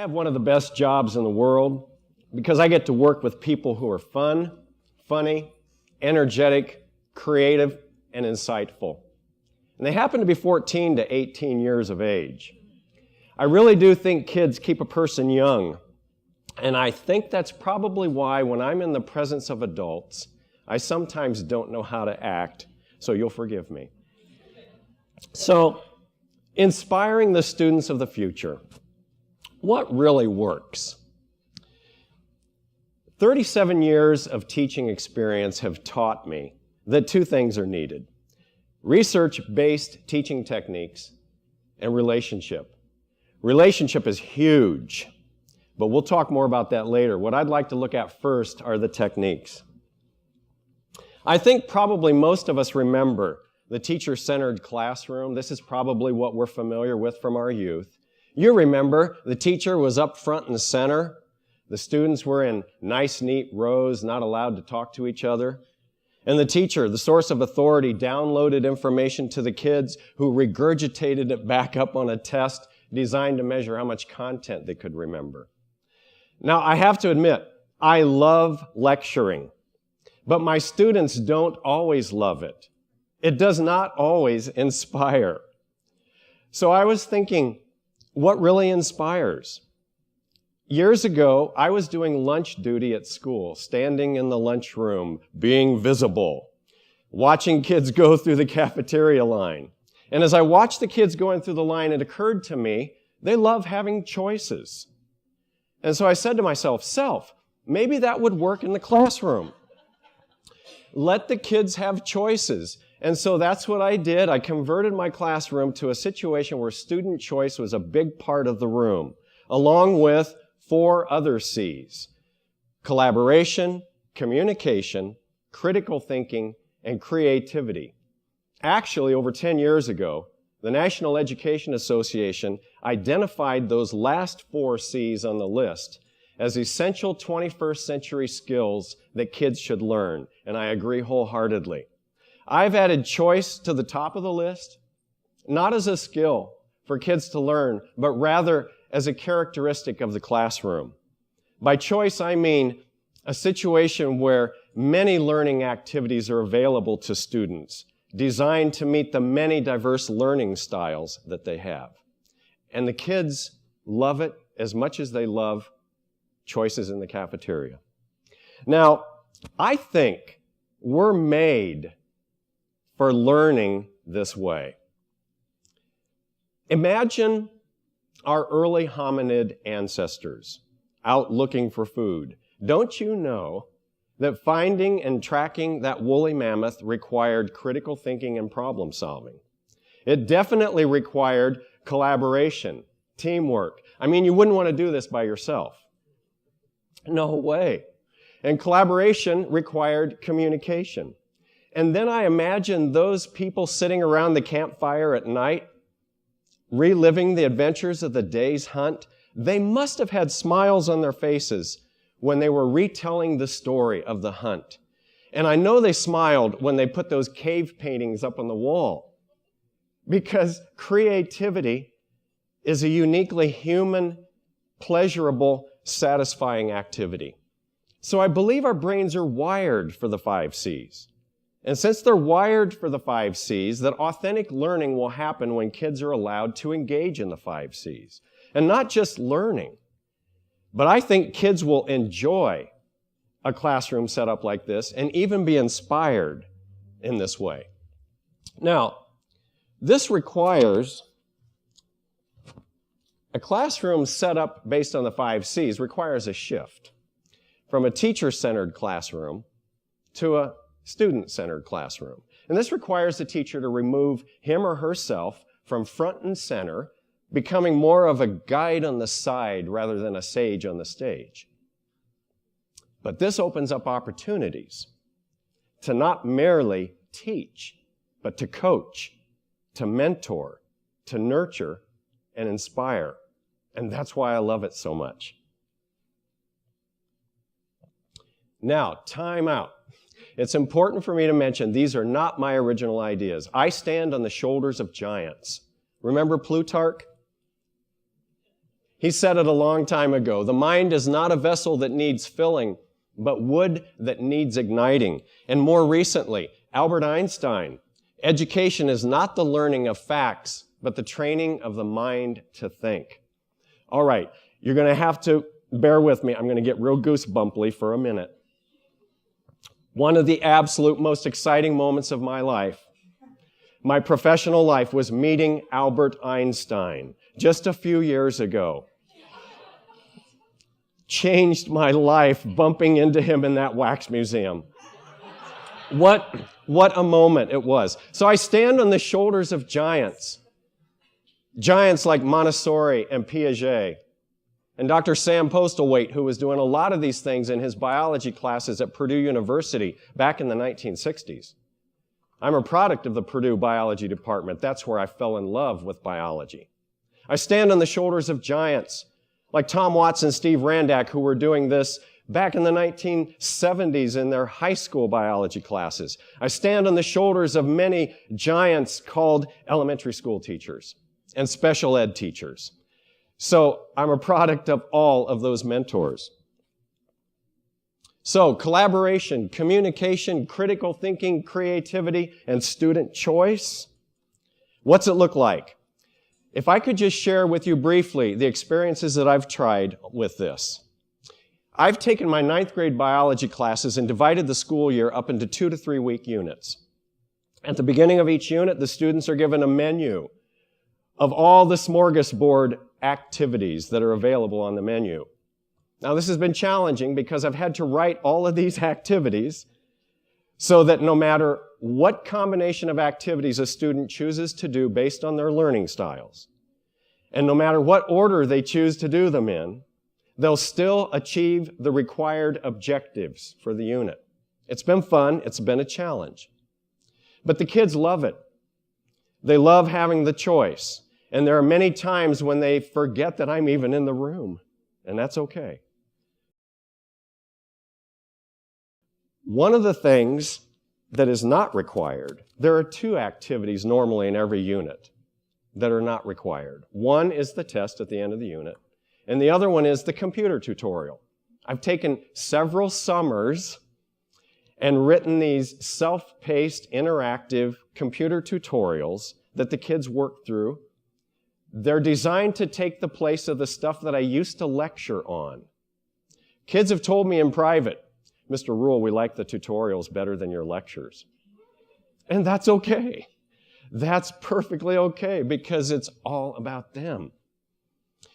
have one of the best jobs in the world because I get to work with people who are fun, funny, energetic, creative, and insightful. And they happen to be 14 to 18 years of age. I really do think kids keep a person young. And I think that's probably why when I'm in the presence of adults, I sometimes don't know how to act, so you'll forgive me. So, inspiring the students of the future. What really works? 37 years of teaching experience have taught me that two things are needed: research-based teaching techniques and relationship. Relationship is huge, but we'll talk more about that later. What I'd like to look at first are the techniques. I think probably most of us remember the teacher-centered classroom. This is probably what we're familiar with from our youth. You remember the teacher was up front and center. The students were in nice, neat rows, not allowed to talk to each other. And the teacher, the source of authority, downloaded information to the kids who regurgitated it back up on a test designed to measure how much content they could remember. Now, I have to admit, I love lecturing, but my students don't always love it. It does not always inspire. So I was thinking, what really inspires? Years ago, I was doing lunch duty at school, standing in the lunchroom, being visible, watching kids go through the cafeteria line. And as I watched the kids going through the line, it occurred to me, they love having choices. And so I said to myself, maybe that would work in the classroom. Let the kids have choices. And so that's what I did. I converted my classroom to a situation where student choice was a big part of the room, along with 4 other C's: collaboration, communication, critical thinking, and creativity. Actually, over 10 years ago, the National Education Association identified those last 4 C's on the list as essential 21st century skills that kids should learn, and I agree wholeheartedly. I've added choice to the top of the list, not as a skill for kids to learn, but rather as a characteristic of the classroom. By choice, I mean a situation where many learning activities are available to students, designed to meet the many diverse learning styles that they have. And the kids love it as much as they love choices in the cafeteria. Now, I think we're made for learning this way. Imagine our early hominid ancestors out looking for food. Don't you know that finding and tracking that woolly mammoth required critical thinking and problem solving? It definitely required collaboration, teamwork. I mean, you wouldn't want to do this by yourself. No way. And collaboration required communication. And then I imagine those people sitting around the campfire at night, reliving the adventures of the day's hunt. They must have had smiles on their faces when they were retelling the story of the hunt. And I know they smiled when they put those cave paintings up on the wall, because creativity is a uniquely human, pleasurable, satisfying activity. So I believe our brains are wired for the 5 C's. And since they're wired for the 5 C's, that authentic learning will happen when kids are allowed to engage in the 5 C's. And not just learning, but I think kids will enjoy a classroom setup like this and even be inspired in this way. Now, this requires a classroom setup based on the 5 C's requires a shift from a teacher-centered classroom to a student-centered classroom. And this requires the teacher to remove him or herself from front and center, becoming more of a guide on the side rather than a sage on the stage. But this opens up opportunities to not merely teach, but to coach, to mentor, to nurture, and inspire. And that's why I love it so much. Now, time out. It's important for me to mention these are not my original ideas. I stand on the shoulders of giants. Remember Plutarch? He said it a long time ago. The mind is not a vessel that needs filling, but wood that needs igniting. And more recently, Albert Einstein. Education is not the learning of facts, but the training of the mind to think. All right, you're going to have to bear with me. I'm going to get real goosebumply for a minute. One of the absolute most exciting moments of my life, my professional life, was meeting Albert Einstein just a few years ago. Changed my life bumping into him in that wax museum. What a moment it was. So I stand on the shoulders of giants. Giants like Montessori and Piaget. And Dr. Sam Postlethwaite, who was doing a lot of these things in his biology classes at Purdue University back in the 1960s. I'm a product of the Purdue biology department. That's where I fell in love with biology. I stand on the shoulders of giants like Tom Watts and Steve Randack, who were doing this back in the 1970s in their high school biology classes. I stand on the shoulders of many giants called elementary school teachers and special ed teachers. So I'm a product of all of those mentors. So collaboration, communication, critical thinking, creativity, and student choice. What's it look like? If I could just share with you briefly the experiences that I've tried with this. I've taken my 9th grade biology classes and divided the school year up into 2 to 3 week units. At the beginning of each unit, the students are given a menu of all the smorgasbord activities that are available on the menu. Now, this has been challenging because I've had to write all of these activities so that no matter what combination of activities a student chooses to do based on their learning styles, and no matter what order they choose to do them in, they'll still achieve the required objectives for the unit. It's been fun. It's been a challenge. But the kids love it. They love having the choice. And there are many times when they forget that I'm even in the room, and that's okay. One of the things that is not required, there are 2 activities normally in every unit that are not required. One is the test at the end of the unit, and the other one is the computer tutorial. I've taken several summers and written these self-paced, interactive computer tutorials that the kids work through. They're designed to take the place of the stuff that I used to lecture on. Kids have told me in private, Mr. Ruhl, we like the tutorials better than your lectures. And that's okay. That's perfectly okay because it's all about them.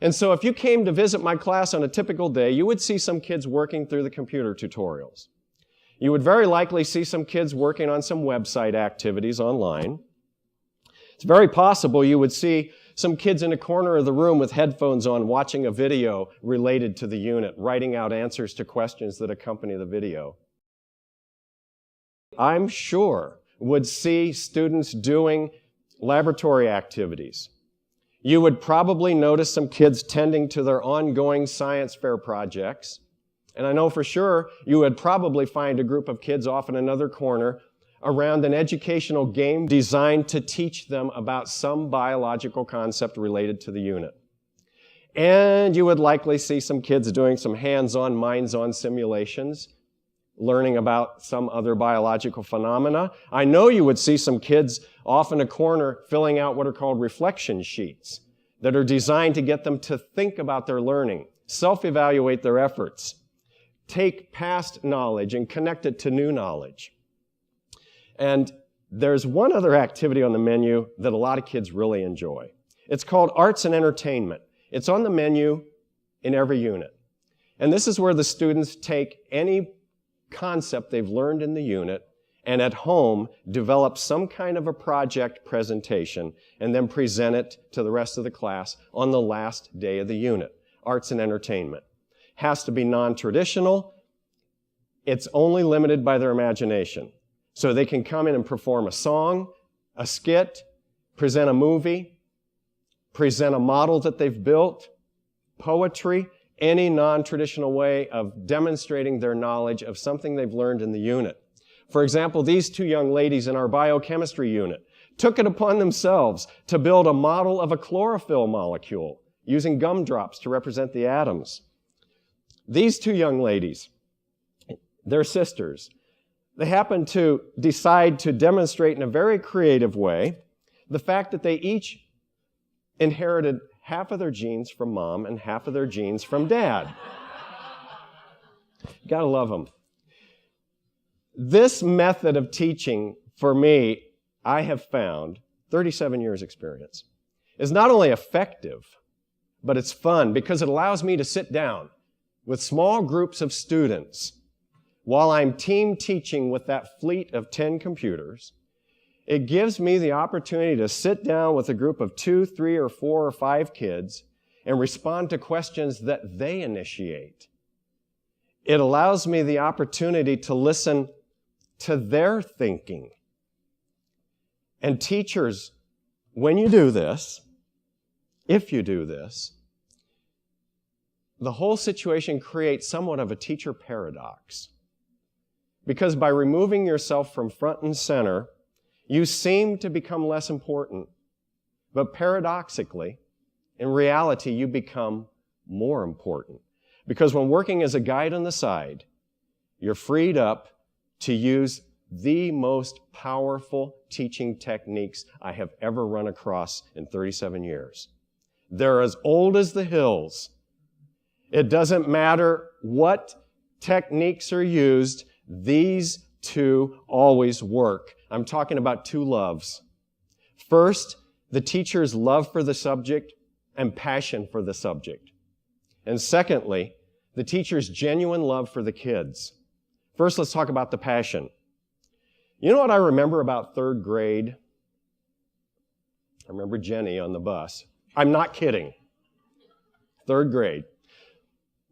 And so if you came to visit my class on a typical day, you would see some kids working through the computer tutorials. You would very likely see some kids working on some website activities online. It's very possible you would see some kids in a corner of the room with headphones on watching a video related to the unit, writing out answers to questions that accompany the video. I'm sure would see students doing laboratory activities. You would probably notice some kids tending to their ongoing science fair projects. And I know for sure you would probably find a group of kids off in another corner around an educational game designed to teach them about some biological concept related to the unit. And you would likely see some kids doing some hands-on, minds-on simulations, learning about some other biological phenomena. I know you would see some kids off in a corner filling out what are called reflection sheets that are designed to get them to think about their learning, self-evaluate their efforts, take past knowledge and connect it to new knowledge. And there's one other activity on the menu that a lot of kids really enjoy. It's called arts and entertainment. It's on the menu in every unit. And this is where the students take any concept they've learned in the unit and at home develop some kind of a project presentation and then present it to the rest of the class on the last day of the unit. Arts and entertainment. Has to be non-traditional. It's only limited by their imagination. So they can come in and perform a song, a skit, present a movie, present a model that they've built, poetry, any non-traditional way of demonstrating their knowledge of something they've learned in the unit. For example, these 2 young ladies in our biochemistry unit took it upon themselves to build a model of a chlorophyll molecule using gumdrops to represent the atoms. These two young ladies, they're sisters. They happen to decide to demonstrate in a very creative way the fact that they each inherited half of their genes from mom and half of their genes from dad. Gotta love them. This method of teaching, for me, I have found, 37 years experience, is not only effective, but it's fun because it allows me to sit down with small groups of students while I'm team teaching with that fleet of 10 computers. It gives me the opportunity to sit down with a group of 2, 3, or 4, or 5 kids and respond to questions that they initiate. It allows me the opportunity to listen to their thinking. And teachers, when you do this, if you do this, the whole situation creates somewhat of a teacher paradox. Because by removing yourself from front and center, you seem to become less important. But paradoxically, in reality, you become more important. Because when working as a guide on the side, you're freed up to use the most powerful teaching techniques I have ever run across in 37 years. They're as old as the hills. It doesn't matter what techniques are used, these two always work. I'm talking about two loves. First, the teacher's love for the subject and passion for the subject. And secondly, the teacher's genuine love for the kids. First, let's talk about the passion. You know what I remember about 3rd grade? I remember Jenny on the bus. I'm not kidding. 3rd grade.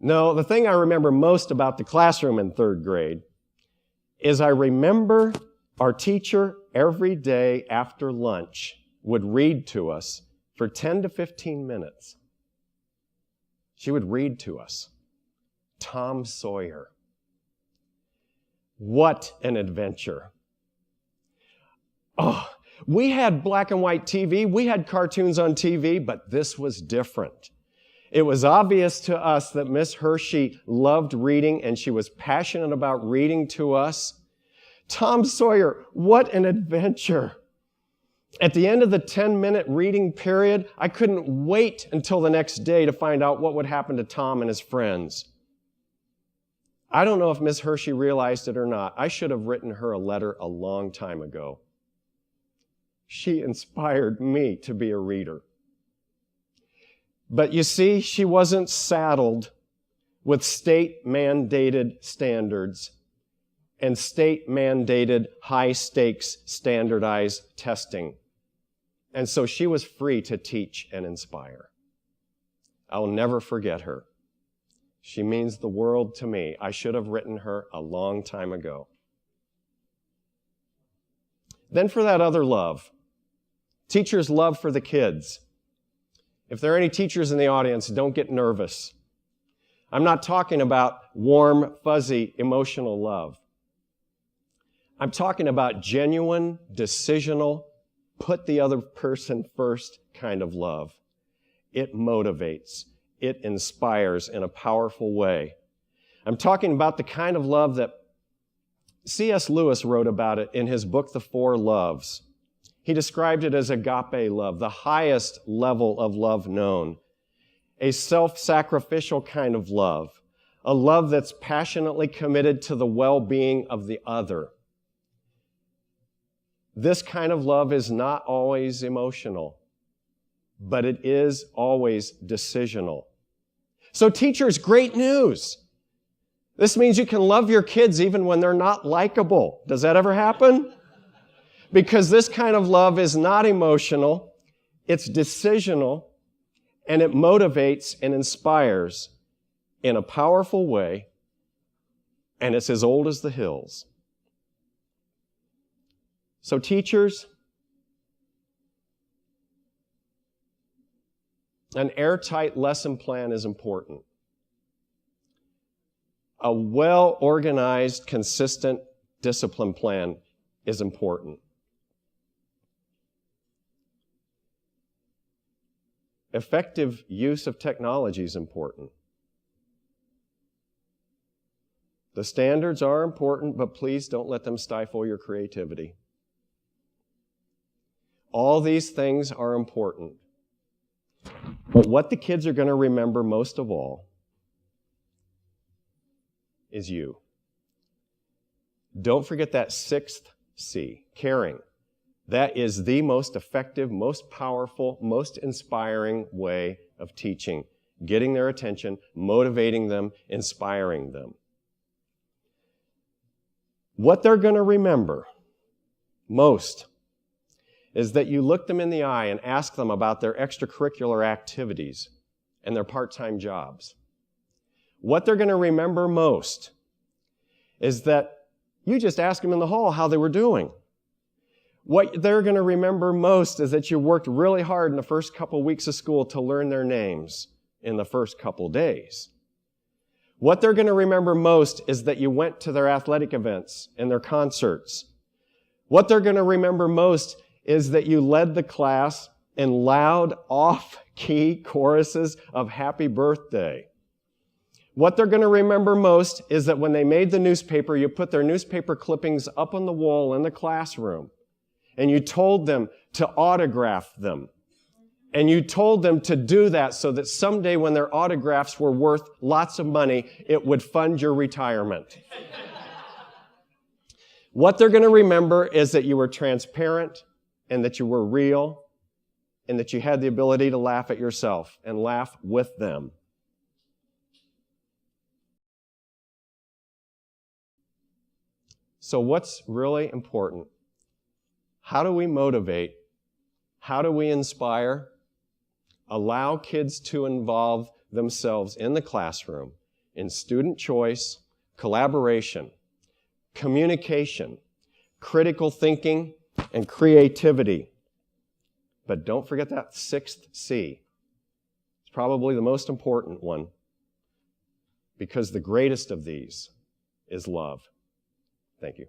No, the thing I remember most about the classroom in 3rd grade is I remember our teacher every day after lunch would read to us for 10 to 15 minutes. She would read to us Tom Sawyer. What an adventure. Oh, we had black and white TV, we had cartoons on TV, but this was different. It was obvious to us that Miss Hershey loved reading and she was passionate about reading to us. Tom Sawyer, what an adventure. At the end of the 10-minute reading period, I couldn't wait until the next day to find out what would happen to Tom and his friends. I don't know if Miss Hershey realized it or not. I should have written her a letter a long time ago. She inspired me to be a reader. But you see, she wasn't saddled with state-mandated standards and state-mandated high-stakes standardized testing. And so she was free to teach and inspire. I'll never forget her. She means the world to me. I should have written her a long time ago. Then for that other love, teachers' love for the kids. If there are any teachers in the audience, don't get nervous. I'm not talking about warm, fuzzy, emotional love. I'm talking about genuine, decisional, put the other person first kind of love. It motivates. It inspires in a powerful way. I'm talking about the kind of love that C.S. Lewis wrote about it in his book, The Four Loves. He described it as agape love, the highest level of love known, a self-sacrificial kind of love, a love that's passionately committed to the well-being of the other. This kind of love is not always emotional, but it is always decisional. So teachers, great news. This means you can love your kids even when they're not likable. Does that ever happen? Because this kind of love is not emotional, it's decisional, and it motivates and inspires in a powerful way, and it's as old as the hills. So teachers, an airtight lesson plan is important. A well-organized, consistent discipline plan is important. effective use of technology is important. The standards are important, but please don't let them stifle your creativity. All these things are important. But what the kids are going to remember most of all is you. Don't forget that sixth C, caring. That is the most effective, most powerful, most inspiring way of teaching, getting their attention, motivating them, inspiring them. What they're going to remember most is that you look them in the eye and ask them about their extracurricular activities and their part-time jobs. What they're going to remember most is that you just asked them in the hall how they were doing. What they're going to remember most is that you worked really hard in the first couple weeks of school to learn their names in the first couple days. What they're going to remember most is that you went to their athletic events and their concerts. What they're going to remember most is that you led the class in loud, off-key choruses of happy birthday. What they're going to remember most is that when they made the newspaper, you put their newspaper clippings up on the wall in the classroom, and you told them to autograph them. And you told them to do that so that someday when their autographs were worth lots of money, it would fund your retirement. What they're going to remember is that you were transparent and that you were real and that you had the ability to laugh at yourself and laugh with them. So what's really important? How do we motivate? How do we inspire? Allow kids to involve themselves in the classroom in student choice, collaboration, communication, critical thinking, and creativity. But don't forget that sixth C. It's probably the most important one because the greatest of these is love. Thank you.